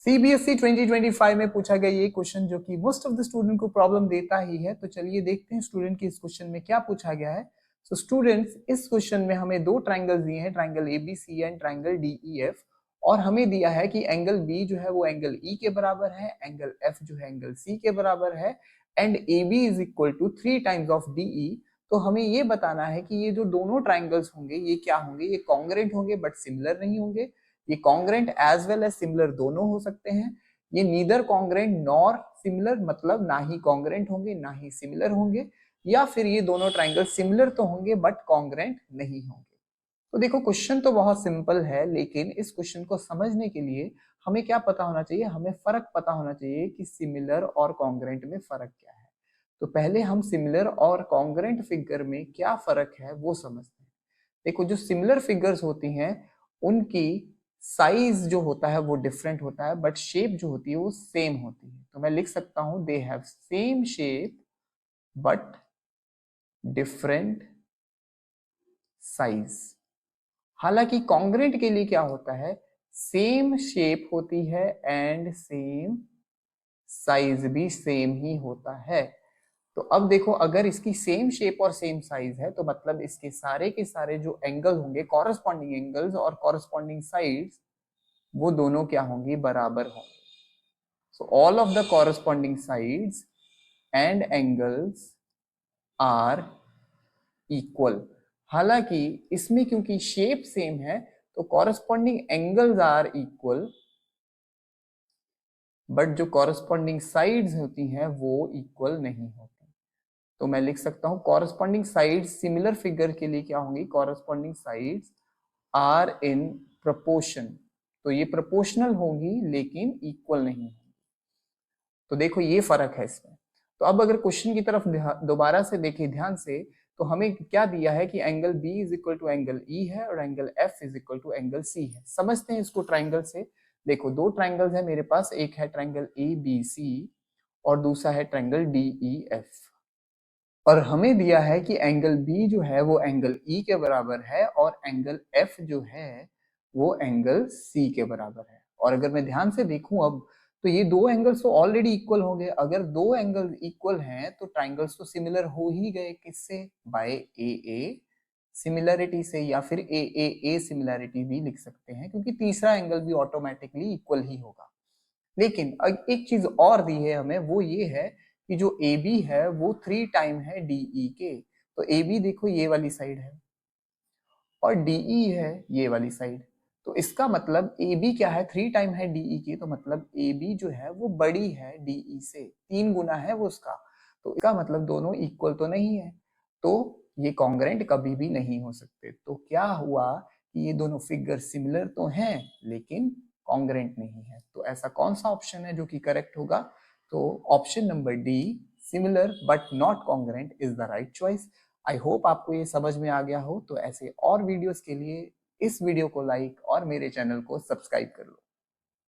CBSE 2025 में पूछा गया ये क्वेश्चन जो कि मोस्ट ऑफ द स्टूडेंट को प्रॉब्लम देता ही है। तो चलिए देखते हैं स्टूडेंट की इस क्वेश्चन में क्या पूछा गया है। सो स्टूडेंट्स, इस क्वेश्चन में हमें दो ट्राइंगल्स दिए हैं, triangle ABC and triangle DEF, और हमें दिया है कि एंगल बी जो है वो एंगल ई के बराबर है, एंगल एफ जो है एंगल सी के बराबर है, and A B is equal to 3 times of DE. तो हमें ये बताना है कि ये जो दोनों ट्राइंगल्स होंगे ये क्या होंगे, ये कॉन्ग्रेंट होंगे बट सिमिलर नहीं होंगे, ये congruent as well as similar दोनों हो सकते हैं, ये नीदर कॉन्ग्रेंट नॉर सिमिलर, मतलब ना ही कॉन्ग्रेंट होंगे ना ही सिमिलर होंगे, या फिर ये दोनों ट्राइंगल सिमिलर तो होंगे बट कॉन्ग्रेंट नहीं होंगे। तो देखो क्वेश्चन तो बहुत सिंपल है, लेकिन इस क्वेश्चन को समझने के लिए हमें क्या पता होना चाहिए, हमें फर्क पता होना चाहिए कि सिमिलर और कॉन्ग्रेंट में फर्क क्या है। तो पहले हम सिमिलर और कॉन्ग्रेंट फिगर में क्या फर्क है वो समझते हैं। देखो जो सिमिलर फिगर्स होती हैं उनकी साइज जो होता है वो डिफरेंट होता है, बट शेप जो होती है वो सेम होती है। तो मैं लिख सकता हूं they have same shape but different size. हालांकि कॉन्ग्रेंट के लिए क्या होता है, सेम शेप होती है एंड सेम साइज भी सेम ही होता है। तो अब देखो अगर इसकी सेम शेप और सेम साइज है तो मतलब इसके सारे के सारे जो एंगल होंगे, कॉरस्पॉन्डिंग एंगल्स और कॉरस्पॉन्डिंग साइड्स, वो दोनों क्या होंगी, बराबर होंगे। So all of the corresponding sides and angles are equal. हालांकि इसमें क्योंकि शेप सेम है तो corresponding angles are equal, but जो कॉरस्पॉन्डिंग साइड्स होती हैं वो इक्वल नहीं होती। तो मैं लिख सकता हूं कॉरस्पॉन्डिंग साइड्स सिमिलर फिगर के लिए क्या होंगी, corresponding sides are in proportion. तो ये प्रोपोर्शनल होंगी लेकिन इक्वल नहीं होंगी। तो देखो ये फर्क है इसमें। तो अब अगर क्वेश्चन की तरफ दोबारा से देखें ध्यान से, तो हमें क्या दिया है कि angle B is equal to angle E है और angle F is equal to angle C है। समझते हैं इसको ट्राइंगल से। देखो दो ट्राइंगल्स है मेरे पास, एक है ट्राइंगल ABC और दूसरा है ट्राइंगल DEF, और हमें दिया है कि एंगल B जो है वो एंगल E के बराबर है और एंगल F जो है वो एंगल C के बराबर है। और अगर मैं ध्यान से देखूं अब, तो ये दो एंगल्स तो ऑलरेडी इक्वल होंगे। अगर दो एंगल इक्वल हैं तो ट्राइंगल्स तो सिमिलर हो ही गए, किससे, बाय ए ए सिमिलरिटी से, या फिर ए ए ए सिमिलरिटी भी लिख सकते हैं, क्योंकि तीसरा एंगल भी ऑटोमेटिकली इक्वल ही होगा। लेकिन एक चीज और दी है हमें, वो ये है कि जो ए बी है वो 3 टाइम है डीई के। तो ए बी देखो ये वाली साइड है और डीई है ये वाली साइड। तो इसका मतलब ए बी क्या है, 3 टाइम है डीई की, तो मतलब ए बी जो है वो बड़ी है डीई से, 3 गुना है वो उसका। तो इसका मतलब दोनों इक्वल तो नहीं है, तो ये कॉन्ग्रेंट कभी भी नहीं हो सकते। तो क्या हुआ कि ये दोनों फिगर सिमिलर तो हैं लेकिन कॉन्ग्रेंट नहीं है। तो ऐसा कौन सा ऑप्शन है जो कि करेक्ट होगा, तो option number D, similar but not congruent, is the right choice. I hope आपको ये समझ में आ गया हो। तो ऐसे और वीडियोस के लिए इस वीडियो को लाइक और मेरे चैनल को सब्सक्राइब कर लो।